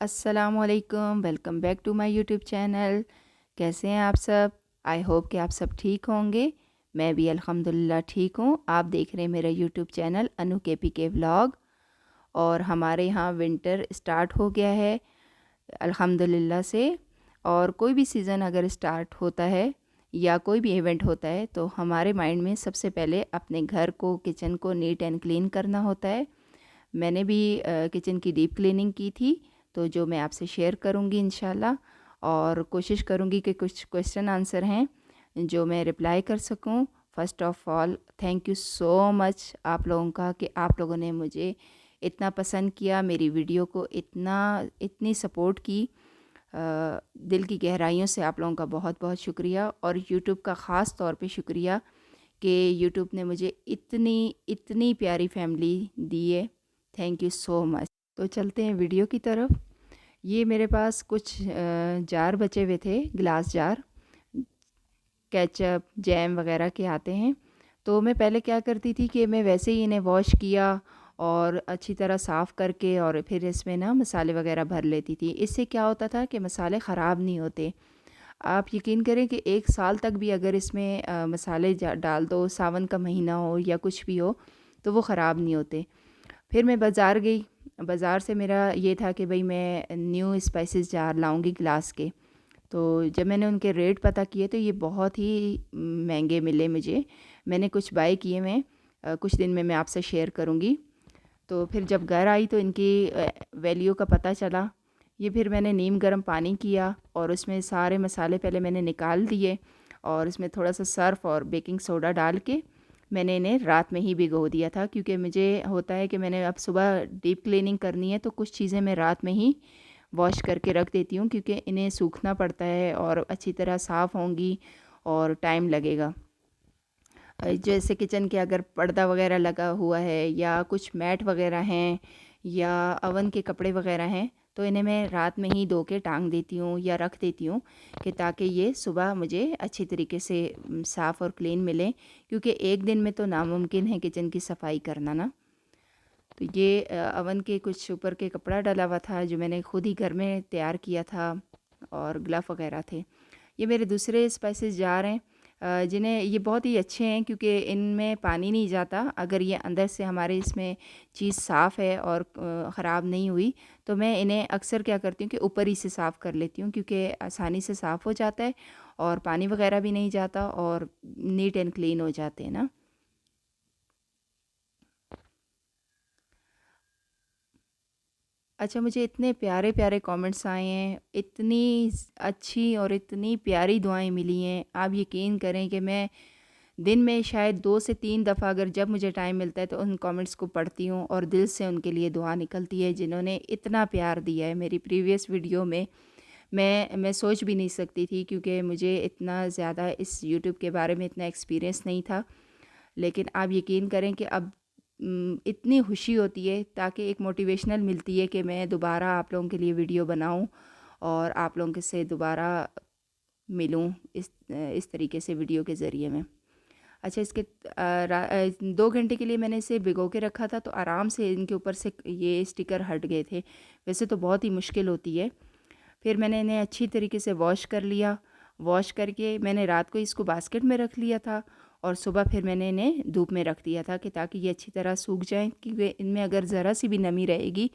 अस्सलामुअलैकुम, welcome back to my YouTube channel. कैसे हैं आप सब? आई होप कि आप सब ठीक होंगे। मैं भी अल्हम्दुलिल्लाह ठीक हूँ। आप देख रहे हैं मेरा यूट्यूब चैनल अनु के व्लॉग। और हमारे यहाँ विंटर स्टार्ट हो गया है अल्हम्दुलिल्लाह से। और कोई भी सीज़न अगर स्टार्ट होता है या कोई भी इवेंट होता है तो हमारे माइंड में सबसे पहले अपने घर को, किचन को नीट एंड क्लीन करना होता है। मैंने भी किचन की डीप क्लीनिंग की थी, तो जो मैं आपसे शेयर करूँगी इंशाल्लाह। और कोशिश करूँगी कि कुछ क्वेश्चन आंसर हैं जो मैं रिप्लाई कर सकूँ। First of all thank you so much आप लोगों का कि आप लोगों ने मुझे इतना पसंद किया, मेरी वीडियो को इतनी सपोर्ट की। दिल की गहराइयों से आप लोगों का बहुत बहुत शुक्रिया। और यूट्यूब का ख़ास तौर पे शुक्रिया कि यूट्यूब ने मुझे इतनी इतनी प्यारी फैमिली दी है। Thank you so much. तो चलते हैं वीडियो की तरफ। ये मेरे पास कुछ जार बचे हुए थे, ग्लास जार, केचप जैम वगैरह के आते हैं। तो मैं पहले क्या करती थी कि मैं वैसे ही इन्हें वॉश किया और अच्छी तरह साफ़ करके और फिर इसमें ना मसाले वगैरह भर लेती थी। इससे क्या होता था कि मसाले ख़राब नहीं होते। आप यकीन करें कि 1 साल तक भी अगर इसमें मसाले डाल दो, सावन का महीना हो या कुछ भी हो, तो वो ख़राब नहीं होते। फिर मैं बाज़ार गई। बाज़ार से मेरा ये था कि भाई मैं न्यू स्पाइसेस जार लाऊंगी ग्लास के। तो जब मैंने उनके रेट पता किए तो ये बहुत ही महंगे मिले मुझे। मैंने कुछ बाय किए, मैं कुछ दिन में मैं आपसे शेयर करूँगी। तो फिर जब घर आई तो इनकी वैल्यू का पता चला। ये फिर मैंने नीम गर्म पानी किया और उसमें सारे मसाले पहले मैंने निकाल दिए और उसमें थोड़ा सा सर्फ़ और बेकिंग सोडा डाल के मैंने इन्हें रात में ही भिगो दिया था, क्योंकि मुझे होता है कि मैंने अब सुबह डीप क्लीनिंग करनी है तो कुछ चीज़ें मैं रात में ही वॉश करके रख देती हूँ, क्योंकि इन्हें सूखना पड़ता है और अच्छी तरह साफ़ होंगी और टाइम लगेगा। जैसे किचन के अगर पर्दा वगैरह लगा हुआ है या कुछ मैट वगैरह हैं या अवन के कपड़े वगैरह हैं, तो इन्हें मैं रात में ही धो के टांग देती हूँ या रख देती हूँ कि ताकि ये सुबह मुझे अच्छी तरीके से साफ़ और क्लीन मिलें, क्योंकि एक दिन में तो नामुमकिन है किचन की सफाई करना ना। तो ये अवन के कुछ ऊपर के कपड़ा डला हुआ था जो मैंने खुद ही घर में तैयार किया था और ग्लव वगैरह थे। ये मेरे दूसरे स्पाइसेस जार हैं, जिन्हें ये बहुत ही अच्छे हैं क्योंकि इनमें पानी नहीं जाता। अगर ये अंदर से हमारे इसमें चीज़ साफ़ है और ख़राब नहीं हुई तो मैं इन्हें अक्सर क्या करती हूँ कि ऊपर ही से साफ़ कर लेती हूँ, क्योंकि आसानी से साफ़ हो जाता है और पानी वगैरह भी नहीं जाता और नीट एंड क्लीन हो जाते हैं ना। अच्छा, मुझे इतने प्यारे प्यारे कमेंट्स आए हैं, इतनी अच्छी और इतनी प्यारी दुआएं मिली हैं। आप यकीन करें कि मैं दिन में शायद 2 से 3 दफ़ा अगर जब मुझे टाइम मिलता है तो उन कमेंट्स को पढ़ती हूँ और दिल से उनके लिए दुआ निकलती है, जिन्होंने इतना प्यार दिया है। मेरी प्रीवियस वीडियो में मैं सोच भी नहीं सकती थी, क्योंकि मुझे इतना ज़्यादा इस यूट्यूब के बारे में इतना एक्सपीरियंस नहीं था। लेकिन आप यकीन करें कि अब इतनी खुशी होती है, ताकि एक मोटिवेशनल मिलती है कि मैं दोबारा आप लोगों के लिए वीडियो बनाऊं और आप लोगों के से दोबारा मिलूं इस तरीके से वीडियो के ज़रिए में। अच्छा, इसके 2 घंटे के लिए मैंने इसे भिगो के रखा था, तो आराम से इनके ऊपर से ये स्टिकर हट गए थे। वैसे तो बहुत ही मुश्किल होती है। फिर मैंने इन्हें अच्छी तरीके से वॉश कर लिया। वॉश करके मैंने रात को इसको बास्केट में रख लिया था और सुबह फिर मैंने इन्हें धूप में रख दिया था कि ताकि ये अच्छी तरह सूख जाएं, क्योंकि इनमें अगर ज़रा सी भी नमी रहेगी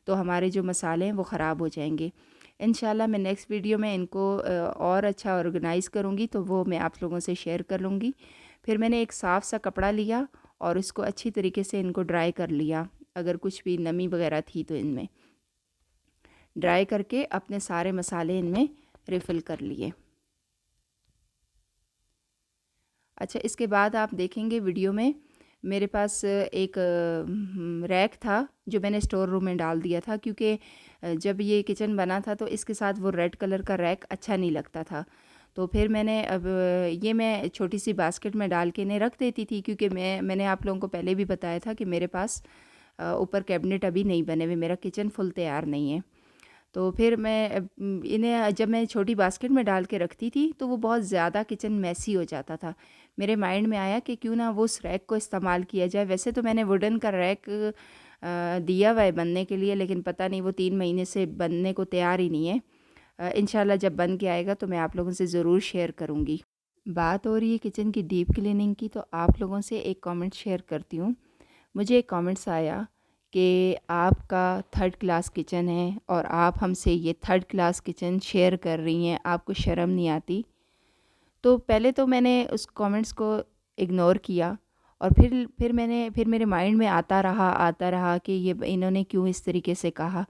तो हमारे जो मसाले हैं वो ख़राब हो जाएंगे। इंशाल्लाह मैं नेक्स्ट वीडियो में इनको और अच्छा ऑर्गेनाइज़ करूँगी तो वो मैं आप लोगों से शेयर कर लूँगी। फिर मैंने एक साफ़ सा कपड़ा लिया और इसको अच्छी तरीके से इनको ड्राई कर लिया, अगर कुछ भी नमी वगैरह थी तो इनमें ड्राई करके अपने सारे मसाले इनमें रिफ़िल कर लिए। अच्छा, इसके बाद आप देखेंगे वीडियो में मेरे पास एक रैक था जो मैंने स्टोर रूम में डाल दिया था, क्योंकि जब ये किचन बना था तो इसके साथ वो रेड कलर का रैक अच्छा नहीं लगता था। तो फिर मैंने अब ये मैं छोटी सी बास्केट में डाल के इन्हें रख देती थी, क्योंकि मैंने आप लोगों को पहले भी बताया था कि मेरे पास ऊपर कैबिनेट अभी नहीं बने हुए, मेरा किचन फुल तैयार नहीं है। तो फिर मैं इन्हें जब मैं छोटी बास्केट में डाल के रखती थी तो वो बहुत ज़्यादा किचन मैसी हो जाता था। मेरे माइंड में आया कि क्यों ना वो उस रैक को इस्तेमाल किया जाए। वैसे तो मैंने वुडन का रैक दिया हुआ है बनने के लिए, लेकिन पता नहीं वो 3 महीने से बनने को तैयार ही नहीं है। इंशाल्लाह जब बन के आएगा तो मैं आप लोगों से ज़रूर शेयर करूँगी। बात हो रही है किचन की डीप क्लीनिंग की, तो आप लोगों से एक कमेंट शेयर करती हूँ। मुझे एक कमेंट्स आया कि आपका थर्ड क्लास किचन है और आप हमसे ये थर्ड क्लास किचन शेयर कर रही हैं, आपको शर्म नहीं आती? तो पहले तो मैंने उस कमेंट्स को इग्नोर किया, और फिर मेरे माइंड में आता रहा कि ये इन्होंने क्यों इस तरीके से कहा।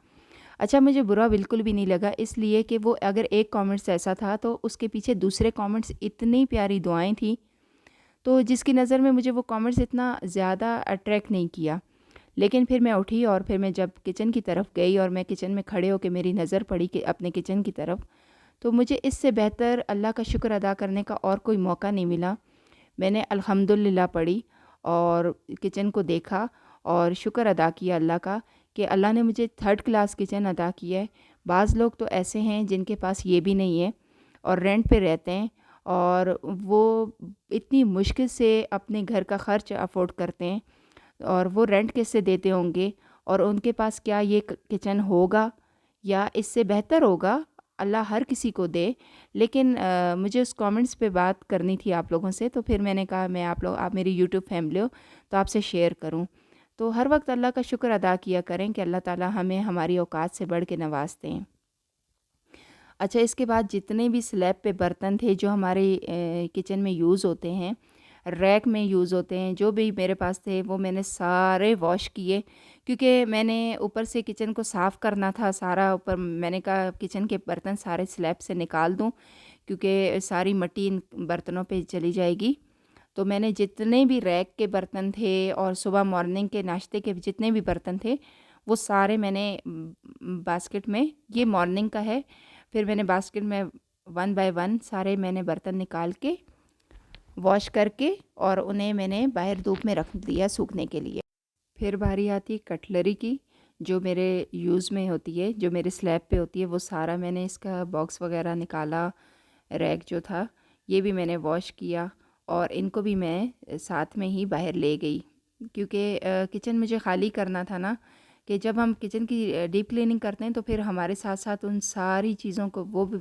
अच्छा, मुझे बुरा बिल्कुल भी नहीं लगा, इसलिए कि वो अगर एक कमेंट्स ऐसा था तो उसके पीछे दूसरे कमेंट्स इतनी प्यारी दुआएं थी, तो जिसकी नज़र में मुझे वो कमेंट्स इतना ज़्यादा अट्रैक्ट नहीं किया। लेकिन फिर मैं उठी और फिर मैं जब किचन की तरफ गई और मैं किचन में खड़े होकर मेरी नज़र पड़ी कि अपने किचन की तरफ, तो मुझे इससे बेहतर अल्लाह का शुक्र अदा करने का और कोई मौका नहीं मिला। मैंने अल्हम्दुलिल्लाह पढ़ी और किचन को देखा और शुक्र अदा किया अल्लाह का कि अल्लाह ने मुझे थर्ड क्लास किचन अदा किया है। बाज़ लोग तो ऐसे हैं जिनके पास ये भी नहीं है और रेंट पे रहते हैं, और वो इतनी मुश्किल से अपने घर का ख़र्च अफोर्ड करते हैं, और वो रेंट कैसे देते होंगे, और उनके पास क्या ये किचन होगा या इससे बेहतर होगा? अल्लाह हर किसी को दे। लेकिन मुझे उस कमेंट्स पे बात करनी थी आप लोगों से, तो फिर मैंने कहा मैं आप मेरी यूट्यूब फैमिली हो तो आपसे शेयर करूं। तो हर वक्त अल्लाह का शुक्र अदा किया करें कि अल्लाह ताला हमें हमारी औकात से बढ़ के नवाजते हैं। अच्छा, इसके बाद जितने भी स्लैब पे बर्तन थे जो हमारे किचन में यूज़ होते हैं, रैक में यूज़ होते हैं, जो भी मेरे पास थे वो मैंने सारे वॉश किए, क्योंकि मैंने ऊपर से किचन को साफ़ करना था सारा। ऊपर मैंने कहा किचन के बर्तन सारे स्लैब से निकाल दूं, क्योंकि सारी मिट्टी इन बर्तनों पे चली जाएगी। तो मैंने जितने भी रैक के बर्तन थे और सुबह मॉर्निंग के नाश्ते के जितने भी बर्तन थे वो सारे मैंने बास्केट में, ये मॉर्निंग का है, फिर मैंने बास्केट में वन बाय वन सारे मैंने बर्तन निकाल के वॉश करके और उन्हें मैंने बाहर धूप में रख दिया सूखने के लिए। फिर बारी आती है कटलरी की, जो मेरे यूज़ में होती है, जो मेरे स्लैब पे होती है, वो सारा मैंने इसका बॉक्स वगैरह निकाला। रैक जो था ये भी मैंने वॉश किया और इनको भी मैं साथ में ही बाहर ले गई, क्योंकि किचन मुझे ख़ाली करना था ना, कि जब हम किचन की डीप क्लीनिंग करते हैं तो फिर हमारे साथ साथ उन सारी चीज़ों को वो भी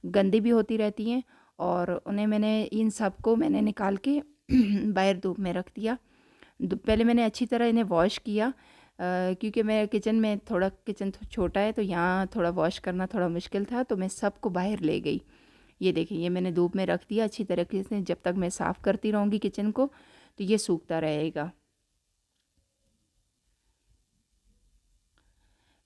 गंदी भी होती रहती हैं, और उन्हें मैंने इन सब को मैंने निकाल के बाहर धूप में रख दिया। पहले मैंने अच्छी तरह इन्हें वॉश किया, क्योंकि मैं किचन में थोड़ा किचन छोटा है तो यहाँ थोड़ा वॉश करना थोड़ा मुश्किल था, तो मैं सबको बाहर ले गई। ये देखिए, ये मैंने धूप में रख दिया अच्छी तरीके से। जब तक मैं साफ़ करती रहूँगी किचन को तो ये सूखता रहेगा।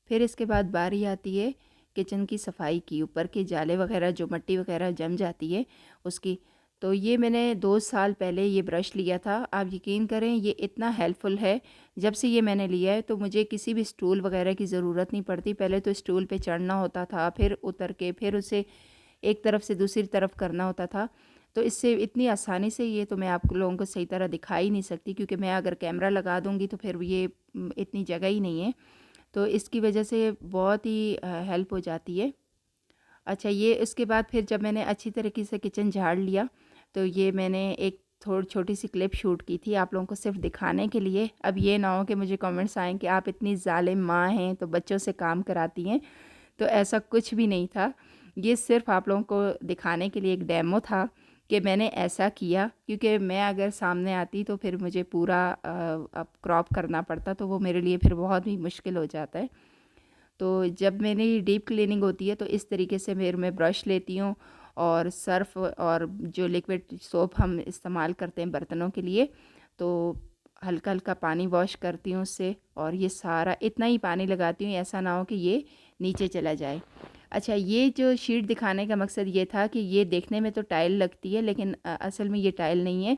फिर इसके बाद बारी आती है किचन की सफाई की, ऊपर के जाले वगैरह जो मिट्टी वगैरह जम जाती है उसकी। तो ये मैंने 2 साल पहले ये ब्रश लिया था। आप यकीन करें ये इतना हेल्पफुल है, जब से ये मैंने लिया है तो मुझे किसी भी स्टूल वगैरह की ज़रूरत नहीं पड़ती। पहले तो स्टूल पे चढ़ना होता था, फिर उतर के फिर उसे एक तरफ से दूसरी तरफ करना होता था। तो इससे इतनी आसानी से ये तो मैं आप लोगों को सही तरह दिखा ही नहीं सकती, क्योंकि मैं अगर कैमरा लगा दूँगी तो फिर ये इतनी जगह ही नहीं है, तो इसकी वजह से बहुत ही हेल्प हो जाती है। अच्छा, ये इसके बाद फिर जब मैंने अच्छी तरीके से किचन झाड़ लिया तो ये मैंने एक थोड़ी छोटी सी क्लिप शूट की थी आप लोगों को सिर्फ दिखाने के लिए। अब ये ना हो कि मुझे कमेंट्स आएँ कि आप इतनी ज़ालिम माँ हैं तो बच्चों से काम कराती हैं, तो ऐसा कुछ भी नहीं था। ये सिर्फ आप लोगों को दिखाने के लिए एक डेमो था कि मैंने ऐसा किया, क्योंकि मैं अगर सामने आती तो फिर मुझे पूरा अब क्रॉप करना पड़ता, तो वो मेरे लिए फिर बहुत ही मुश्किल हो जाता है। तो जब मेरी डीप क्लीनिंग होती है तो इस तरीके से फिर मैं ब्रश लेती हूँ और सर्फ़ और जो लिक्विड सोप हम इस्तेमाल करते हैं बर्तनों के लिए, तो हल्का हल्का पानी वॉश करती हूँ उससे, और ये सारा इतना ही पानी लगाती हूँ, ऐसा ना हो कि ये नीचे चला जाए। अच्छा, ये जो शीट दिखाने का मकसद ये था कि ये देखने में तो टाइल लगती है, लेकिन असल में ये टाइल नहीं है।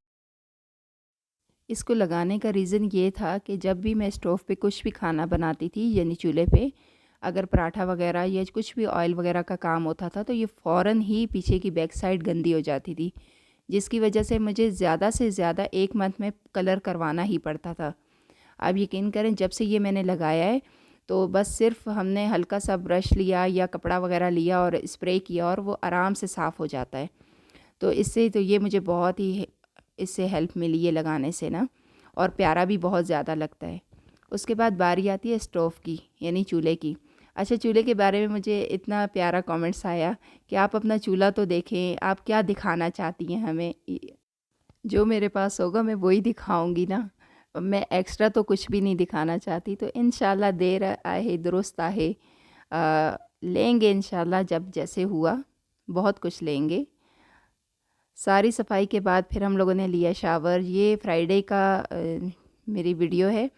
इसको लगाने का रीज़न ये था कि जब भी मैं स्टोव पे कुछ भी खाना बनाती थी, यानी चूल्हे पे अगर पराठा वगैरह या कुछ भी ऑयल वगैरह का काम होता था, तो ये फ़ौरन ही पीछे की बैक साइड गंदी हो जाती थी, जिसकी वजह से मुझे ज़्यादा से ज़्यादा 1 मंथ में कलर करवाना ही पड़ता था। आप यकीन करें, जब से ये मैंने लगाया है तो बस सिर्फ हमने हल्का सा ब्रश लिया या कपड़ा वगैरह लिया और स्प्रे किया और वो आराम से साफ़ हो जाता है। तो इससे तो ये मुझे बहुत ही इससे हेल्प मिली है लगाने से ना, और प्यारा भी बहुत ज़्यादा लगता है। उसके बाद बारी आती है स्टोव की, यानी चूल्हे की। अच्छा, चूल्हे के बारे में मुझे इतना प्यारा कमेंट्स आया कि आप अपना चूल्हा तो देखें, आप क्या दिखाना चाहती हैं हमें। जो मेरे पास होगा मैं वही दिखाऊंगी ना, मैं एक्स्ट्रा तो कुछ भी नहीं दिखाना चाहती। तो इंशाल्लाह देर आए दुरुस्त आए, लेंगे इंशाल्लाह, जब जैसे हुआ बहुत कुछ लेंगे। सारी सफाई के बाद फिर हम लोगों ने लिया शावर। ये फ्राइडे का मेरी वीडियो है।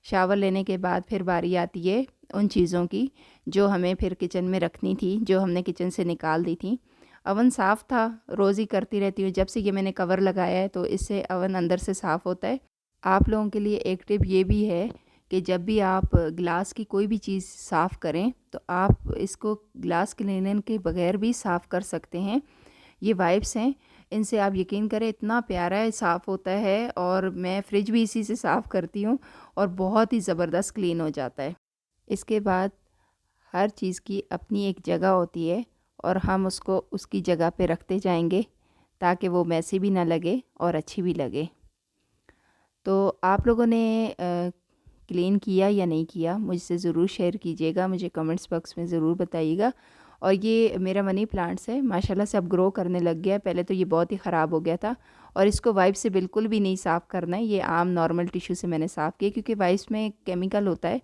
शावर लेने के बाद फिर बारी आती है उन चीज़ों की जो हमें फिर किचन में रखनी थी, जो हमने किचन से निकाल दी थी। अवन साफ़ था, रोज़ ही करती रहती हूँ। जब से ये मैंने कवर लगाया है तो इससे अवन अंदर से साफ़ होता है। आप लोगों के लिए एक टिप ये भी है कि जब भी आप ग्लास की कोई भी चीज़ साफ़ करें तो आप इसको ग्लास क्लीनर के बगैर भी साफ़ कर सकते हैं। ये वाइप्स हैं, इनसे आप यकीन करें इतना प्यारा है, साफ़ होता है। और मैं फ्रिज भी इसी से साफ़ करती हूँ और बहुत ही ज़बरदस्त क्लीन हो जाता है। इसके बाद हर चीज़ की अपनी एक जगह होती है और हम उसको उसकी जगह पे रखते जाएंगे ताकि वो मैसी भी ना लगे और अच्छी भी लगे। तो आप लोगों ने क्लीन किया या नहीं किया मुझसे ज़रूर शेयर कीजिएगा, मुझे कमेंट्स बॉक्स में ज़रूर बताइएगा। और ये मेरा मनी प्लांट्स है, माशाल्लाह से अब ग्रो करने लग गया है। पहले तो ये बहुत ही ख़राब हो गया था और इसको वाइप से बिल्कुल भी नहीं साफ़ करना है। ये आम नॉर्मल टिश्यू से मैंने साफ़ किया क्योंकि वाइप्स में केमिकल होता है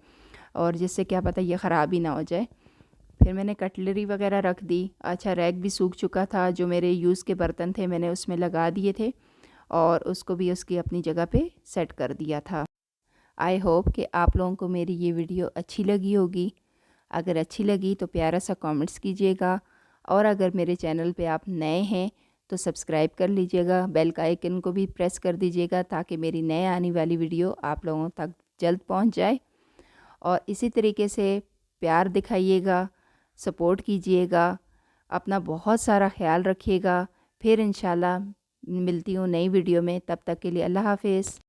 और जिससे क्या पता ये ख़राब ही ना हो जाए। फिर मैंने कटलरी वगैरह रख दी। अच्छा, रैक भी सूख चुका था, जो मेरे यूज़ के बर्तन थे मैंने उसमें लगा दिए थे और उसको भी उसकी अपनी जगह पे सेट कर दिया था। आई होप कि आप लोगों को मेरी ये वीडियो अच्छी लगी होगी। अगर अच्छी लगी तो प्यारा सा कमेंट्स कीजिएगा और अगर मेरे चैनल पे आप नए हैं तो सब्सक्राइब कर लीजिएगा, बेल का आइकन को भी प्रेस कर दीजिएगा ताकि मेरी नए आने वाली वीडियो आप लोगों तक जल्द पहुंच जाए। और इसी तरीके से प्यार दिखाइएगा, सपोर्ट कीजिएगा, अपना बहुत सारा ख्याल रखिएगा। फिर इंशाल्लाह मिलती हूँ नई वीडियो में, तब तक के लिए अल्लाह हाफ़िज़।